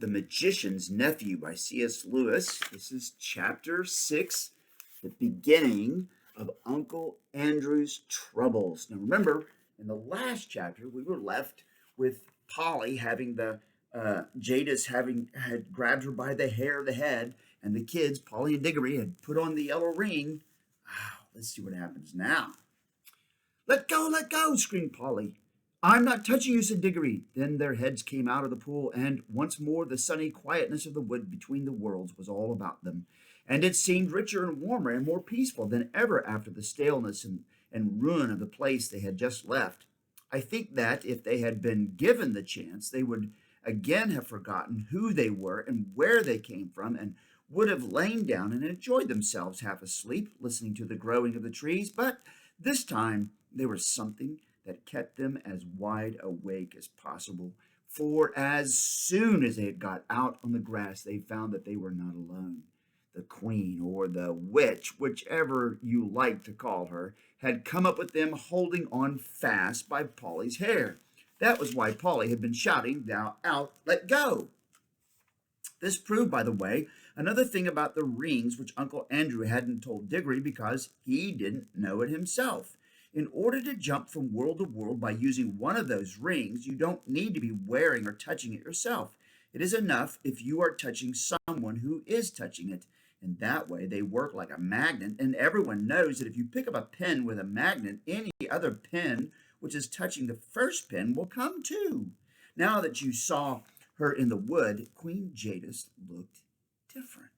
The Magician's Nephew by C.S. Lewis. This is chapter 6, the beginning of Uncle Andrew's troubles. Now remember, in the last chapter, we were left with Polly having Jadis had grabbed her by the hair of the head, and the kids, Polly and Diggory, had put on the yellow ring. Let's see what happens now. Let go, screamed Polly. I'm not touching you, said Diggory. Then their heads came out of the pool, and once more the sunny quietness of the wood between the worlds was all about them. And it seemed richer and warmer and more peaceful than ever after the staleness and ruin of the place they had just left. I think that if they had been given the chance, they would again have forgotten who they were and where they came from, and would have lain down and enjoyed themselves half asleep, listening to the growing of the trees. But this time there was something that kept them as wide awake as possible, for as soon as they had got out on the grass, they found that they were not alone. The queen, or the witch, whichever you like to call her, had come up with them, holding on fast by Polly's hair. That was why Polly had been shouting now out, let go. This proved, by the way, another thing about the rings which Uncle Andrew hadn't told Diggory, because he didn't know it himself. In order to jump from world to world by using one of those rings, you don't need to be wearing or touching it yourself. It is enough if you are touching someone who is touching it. And that way they work like a magnet, and everyone knows that if you pick up a pen with a magnet, any other pen which is touching the first pen will come too. Now that you saw her in the wood, Queen Jadis looked different.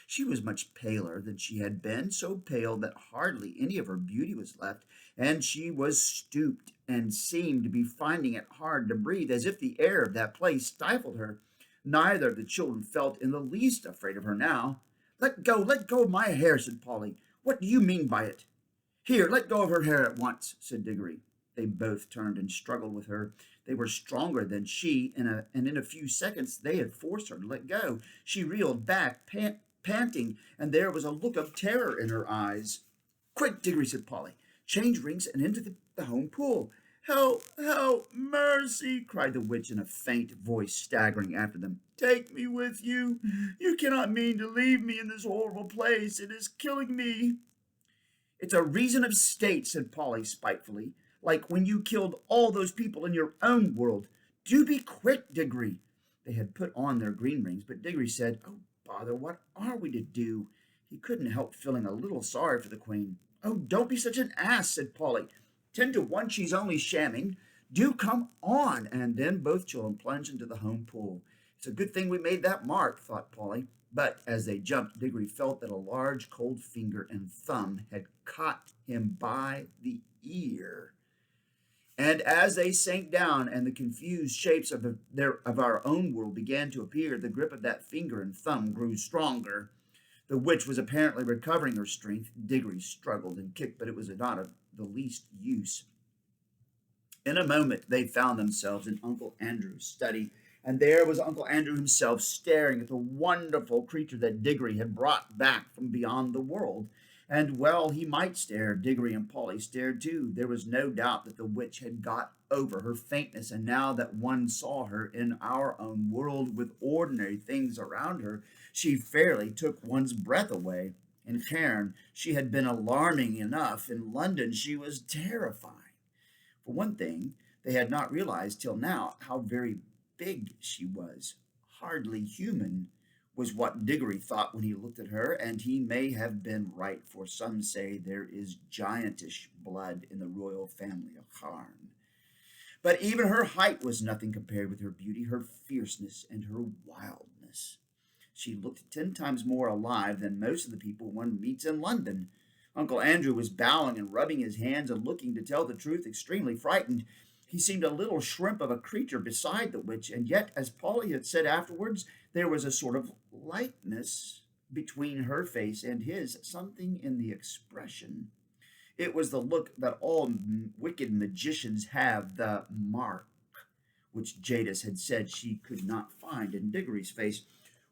She was much paler than she had been, so pale that hardly any of her beauty was left, and she was stooped and seemed to be finding it hard to breathe, as if the air of that place stifled her. Neither of the children felt in the least afraid of her now. Let go of my hair, said Polly. What do you mean by it? Here, let go of her hair at once, said Diggory. They both turned and struggled with her. They were stronger than she, and in a few seconds they had forced her to let go. She reeled back, panting, and there was a look of terror in her eyes. Quick, Diggory, said Polly. Change rings and into the home pool. Help, mercy, cried the witch in a faint voice, staggering after them. Take me with you. You cannot mean to leave me in this horrible place. It is killing me. It's a reason of state, said Polly spitefully, like when you killed all those people in your own world. Do be quick, Diggory. They had put on their green rings, but Diggory said, Oh, bother, what are we to do? He couldn't help feeling a little sorry for the queen. Oh, don't be such an ass, said Polly. 10 to 1 she's only shamming. Do come on. And then both children plunged into the home pool. It's a good thing we made that mark, thought Polly. But as they jumped, Diggory felt that a large cold finger and thumb had caught him by the ear. And as they sank down and the confused shapes of our own world began to appear, the grip of that finger and thumb grew stronger. The witch was apparently recovering her strength. Diggory struggled and kicked, but it was not of the least use. In a moment, they found themselves in Uncle Andrew's study, and there was Uncle Andrew himself staring at the wonderful creature that Diggory had brought back from beyond the world. And well he might stare. Diggory and Polly stared too. There was no doubt that the witch had got over her faintness, and now that one saw her in our own world with ordinary things around her, she fairly took one's breath away. In Cairn, she had been alarming enough. In London, she was terrifying. For one thing, they had not realized till now how very big she was. Hardly human was what Diggory thought when he looked at her, and he may have been right, for some say there is giantish blood in the royal family of Cairn. But even her height was nothing compared with her beauty, her fierceness, and her wildness. She looked 10 times more alive than most of the people one meets in London. Uncle Andrew was bowing and rubbing his hands and looking, to tell the truth, extremely frightened. He seemed a little shrimp of a creature beside the witch, and yet, as Polly had said afterwards, there was a sort of likeness between her face and his, something in the expression. It was the look that all wicked magicians have, the mark, which Jadis had said she could not find in Diggory's face.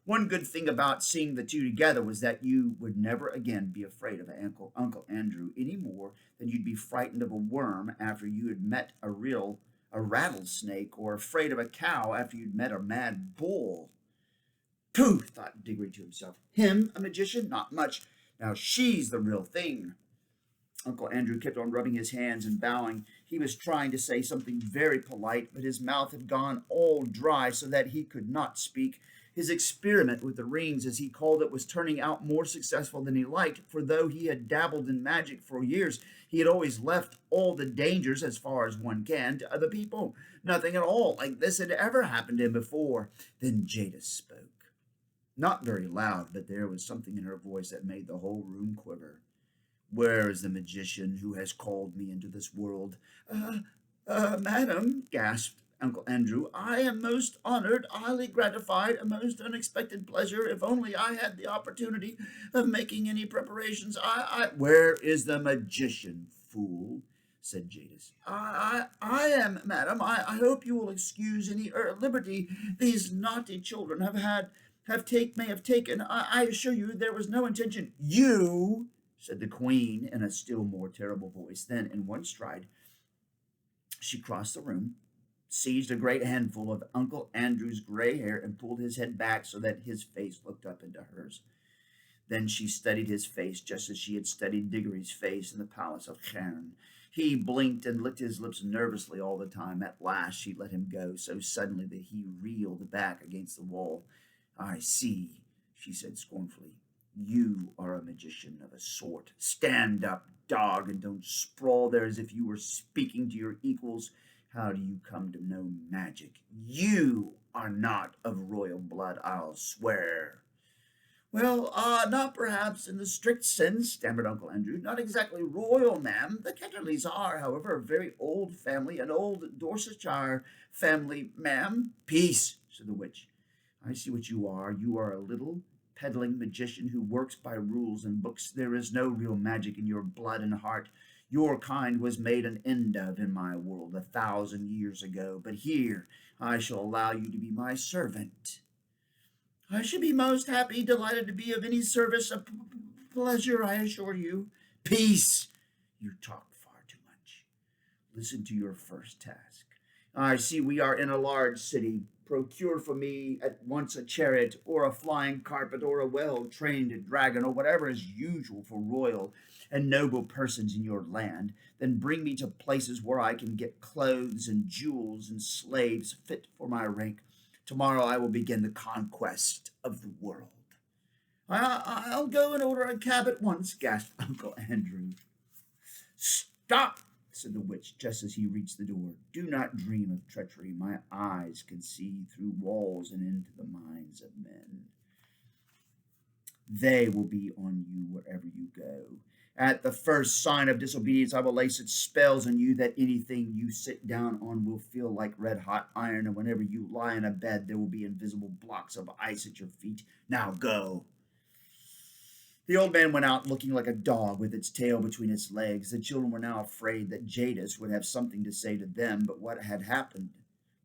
One good thing about seeing the two together was that you would never again be afraid of Uncle Andrew any more than you'd be frightened of a worm after you had met a rattlesnake or afraid of a cow after you'd met a mad bull. Pooh, thought Diggory to himself. Him, a magician? Not much. Now she's the real thing. Uncle Andrew kept on rubbing his hands and bowing. He was trying to say something very polite, but his mouth had gone all dry so that he could not speak. His experiment with the rings, as he called it, was turning out more successful than he liked, for though he had dabbled in magic for years, he had always left all the dangers, as far as one can, to other people. Nothing at all like this had ever happened to him before. Then Jadis spoke. Not very loud, but there was something in her voice that made the whole room quiver. Where is the magician who has called me into this world? Madam, gasped Uncle Andrew, I am most honored, highly gratified, a most unexpected pleasure. If only I had the opportunity of making any preparations, Where is the magician, fool? Said Jadis. I am, madam. I hope you will excuse any liberty these naughty children may have taken. I assure you there was no intention. You, said the queen in a still more terrible voice. Then, in one stride, she crossed the room, seized a great handful of Uncle Andrew's gray hair, and pulled his head back so that his face looked up into hers. Then she studied his face just as she had studied Diggory's face in the palace of Cairn. He blinked and licked his lips nervously all the time. At last she let him go so suddenly that he reeled back against the wall. I see, she said scornfully. You are a magician of a sort. Stand up, dog, and don't sprawl there as if you were speaking to your equals. How do you come to know magic? You are not of royal blood, I'll swear. Well, not perhaps in the strict sense, stammered Uncle Andrew. Not exactly royal, ma'am. The Ketterleys are, however, a very old family, an old Dorsetshire family, ma'am. Peace, said the witch. I see what you are. You are a little peddling magician who works by rules and books. There is no real magic in your blood and heart. Your kind was made an end of in my world 1,000 years ago, but here I shall allow you to be my servant. I should be most happy, delighted to be of any service, a pleasure, I assure you. Peace! You talk far too much. Listen to your first task. I see we are in a large city. Procure for me at once a chariot, or a flying carpet, or a well-trained dragon, or whatever is usual for royal and noble persons in your land. Then bring me to places where I can get clothes and jewels and slaves fit for my rank. Tomorrow I will begin the conquest of the world. I'll go and order a cab at once, gasped Uncle Andrew. Stop, said the witch, just as he reached the door. Do not dream of treachery. My eyes can see through walls and into the minds of men. They will be on you wherever you go. At the first sign of disobedience, I will lay such spells on you that anything you sit down on will feel like red hot iron, and whenever you lie in a bed, there will be invisible blocks of ice at your feet. Now go. The old man went out looking like a dog with its tail between its legs. The children were now afraid that Jadis would have something to say to them about what had happened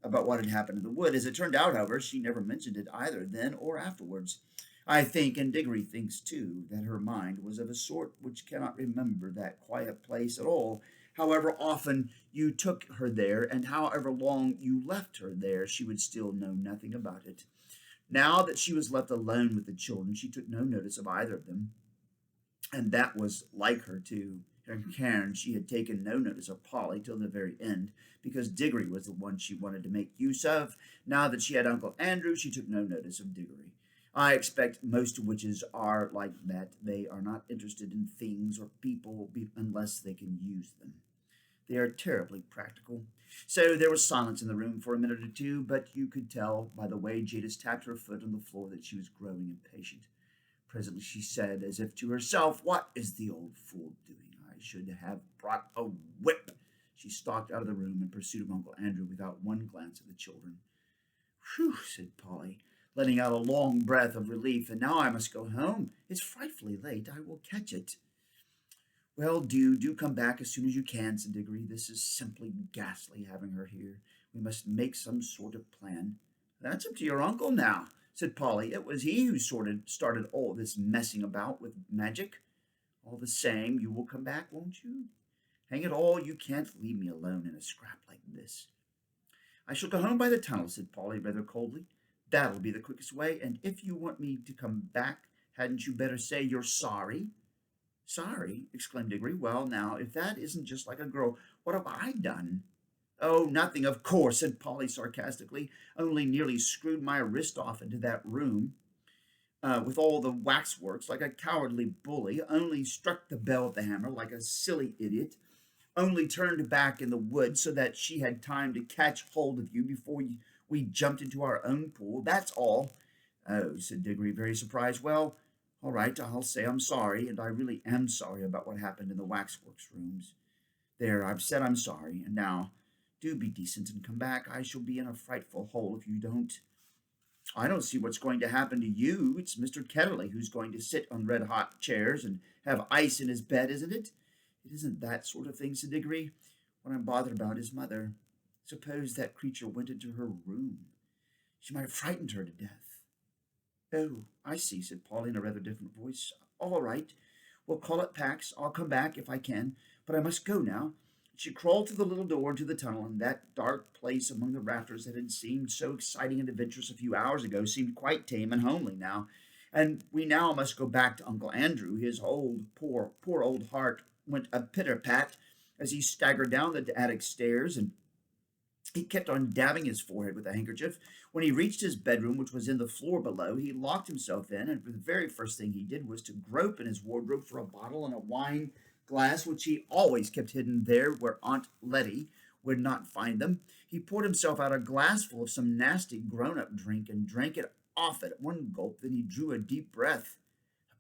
in the wood. As it turned out, however, she never mentioned it either then or afterwards. I think, and Diggory thinks too, that her mind was of a sort which cannot remember that quiet place at all. However often you took her there, and however long you left her there, she would still know nothing about it. Now that she was left alone with the children, she took no notice of either of them, and that was like her too. And Cairn, she had taken no notice of Polly till the very end, because Diggory was the one she wanted to make use of. Now that she had Uncle Andrew, she took no notice of Diggory. I expect most witches are like that. They are not interested in things or people unless they can use them. They are terribly practical. So there was silence in the room for a minute or two, but you could tell by the way Jadis tapped her foot on the floor that she was growing impatient. Presently she said, as if to herself, What is the old fool doing? I should have brought a whip. She stalked out of the room in pursuit of Uncle Andrew without one glance at the children. Whew, said Polly, letting out a long breath of relief. And now I must go home. It's frightfully late. I will catch it. Well, do come back as soon as you can, said Diggory. This is simply ghastly having her here. We must make some sort of plan. That's up to your uncle now, said Polly. It was he who started all this messing about with magic. All the same, you will come back, won't you? Hang it all, you can't leave me alone in a scrap like this. I shall go home by the tunnel, said Polly rather coldly. That'll be the quickest way, and if you want me to come back, hadn't you better say you're sorry? Sorry, exclaimed Diggory. Well, now, if that isn't just like a girl, what have I done? Oh, nothing, of course, said Polly sarcastically. Only nearly screwed my wrist off into that room with all the waxworks like a cowardly bully. Only struck the bell with the hammer like a silly idiot. Only turned back in the wood so that she had time to catch hold of you before we jumped into our own pool. That's all. Oh, said Diggory, very surprised. Well, all right, I'll say I'm sorry, and I really am sorry about what happened in the waxworks rooms. There, I've said I'm sorry, and now do be decent and come back. I shall be in a frightful hole if you don't. I don't see what's going to happen to you. It's Mr. Ketterley who's going to sit on red hot chairs and have ice in his bed, isn't it? It isn't that sort of thing, said Diggory. What I'm bothered about is Mother. Suppose that creature went into her room. She might have frightened her to death. Oh, I see, said Polly in a rather different voice. All right. We'll call it Pax. I'll come back if I can, but I must go now. She crawled through the little door into the tunnel, and that dark place among the rafters that had seemed so exciting and adventurous a few hours ago seemed quite tame and homely now. And we now must go back to Uncle Andrew. His old, poor old heart went a pitter-pat as he staggered down the attic stairs, and he kept on dabbing his forehead with a handkerchief. When he reached his bedroom, which was in the floor below, he locked himself in, and the very first thing he did was to grope in his wardrobe for a bottle and a wine glass, which he always kept hidden there where Aunt Letty would not find them. He poured himself out a glassful of some nasty grown-up drink and drank it off at one gulp. Then he drew a deep breath.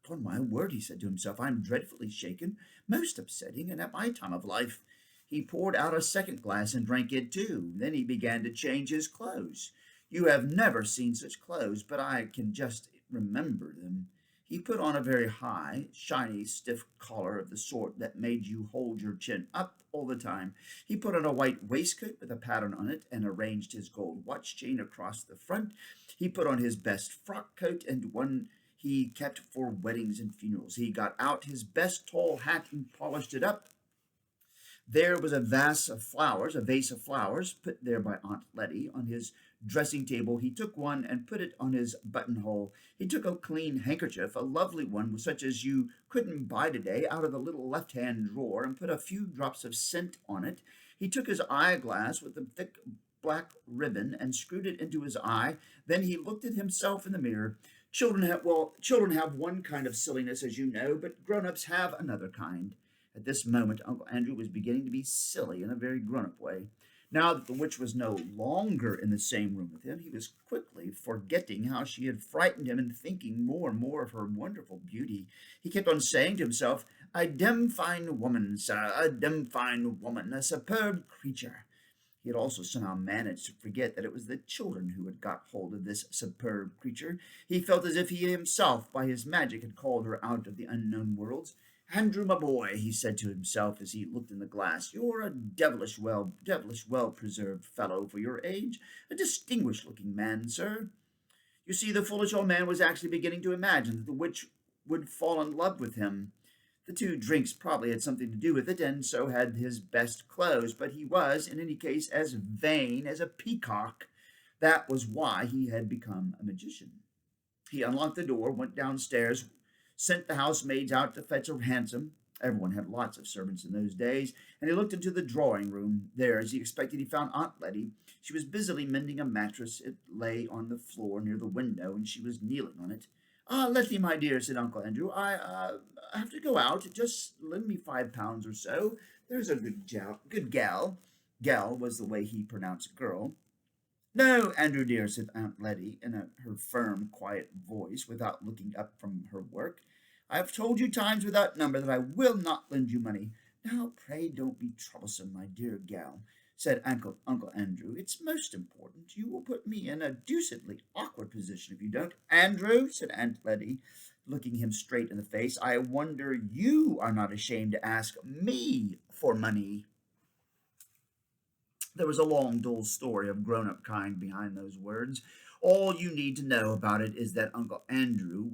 Upon my word, he said to himself, I'm dreadfully shaken, most upsetting, and at my time of life. He poured out a second glass and drank it too. Then he began to change his clothes. You have never seen such clothes, but I can just remember them. He put on a very high, shiny, stiff collar of the sort that made you hold your chin up all the time. He put on a white waistcoat with a pattern on it and arranged his gold watch chain across the front. He put on his best frock coat and one he kept for weddings and funerals. He got out his best tall hat and polished it up. There was a vase of flowers, put there by Aunt Letty on his dressing table. He took one and put it on his buttonhole. He took a clean handkerchief, a lovely one, such as you couldn't buy today, out of the little left-hand drawer, and put a few drops of scent on it. He took his eyeglass with the thick black ribbon and screwed it into his eye. Then he looked at himself in the mirror. Children have one kind of silliness, as you know, but grown-ups have another kind. At this moment, Uncle Andrew was beginning to be silly in a very grown-up way. Now that the witch was no longer in the same room with him, he was quickly forgetting how she had frightened him and thinking more and more of her wonderful beauty. He kept on saying to himself, a dem fine woman, sir, a dem fine woman, a superb creature. He had also somehow managed to forget that it was the children who had got hold of this superb creature. He felt as if he himself, by his magic, had called her out of the unknown worlds. Andrew, my boy, he said to himself as he looked in the glass, you're a devilish well preserved fellow for your age, a distinguished looking man, sir. You see, the foolish old man was actually beginning to imagine that the witch would fall in love with him. The two drinks probably had something to do with it, and so had his best clothes, but he was, in any case, as vain as a peacock. That was why he had become a magician. He unlocked the door, went downstairs, sent the housemaids out to fetch a hansom. Everyone had lots of servants in those days, and he looked into the drawing room. There, as he expected, he found Aunt Letty. She was busily mending a mattress. It lay on the floor near the window, and she was kneeling on it. Ah, Letty, my dear, said Uncle Andrew, I have to go out. Just lend me £5 or so. There's a good gal. Gal was the way he pronounced girl. No, Andrew dear, said Aunt Letty in her firm, quiet voice, without looking up from her work. I have told you times without number that I will not lend you money. Now, pray don't be troublesome, my dear gal, said Uncle Andrew. It's most important. You will put me in a deucedly awkward position if you don't. Andrew, said Aunt Letty, looking him straight in the face, I wonder you are not ashamed to ask me for money. There was a long, dull story of grown-up kind behind those words. All you need to know about it is that Uncle Andrew,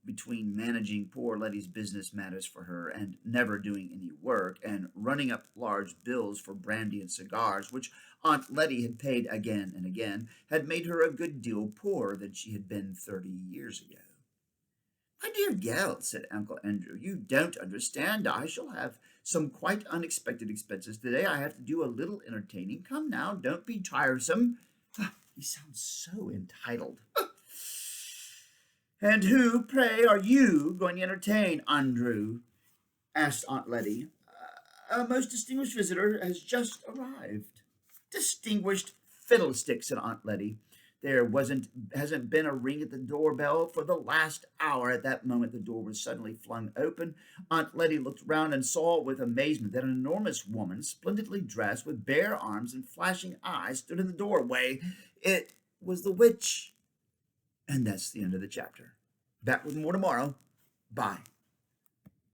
between managing poor Letty's business matters for her and never doing any work and running up large bills for brandy and cigars, which Aunt Letty had paid again and again, had made her a good deal poorer than she had been 30 years ago. My dear girl, said Uncle Andrew, you don't understand. I shall have some quite unexpected expenses today. I have to do a little entertaining. Come now, don't be tiresome. He sounds so entitled. And who, pray, are you going to entertain, Andrew? Asked Aunt Letty. A most distinguished visitor has just arrived. Distinguished fiddlestick, said Aunt Letty. There hasn't been a ring at the doorbell for the last hour. At that moment, the door was suddenly flung open. Aunt Letty looked round and saw with amazement that an enormous woman, splendidly dressed, with bare arms and flashing eyes, stood in the doorway. It was the witch. And that's the end of the chapter. Back with more tomorrow. Bye.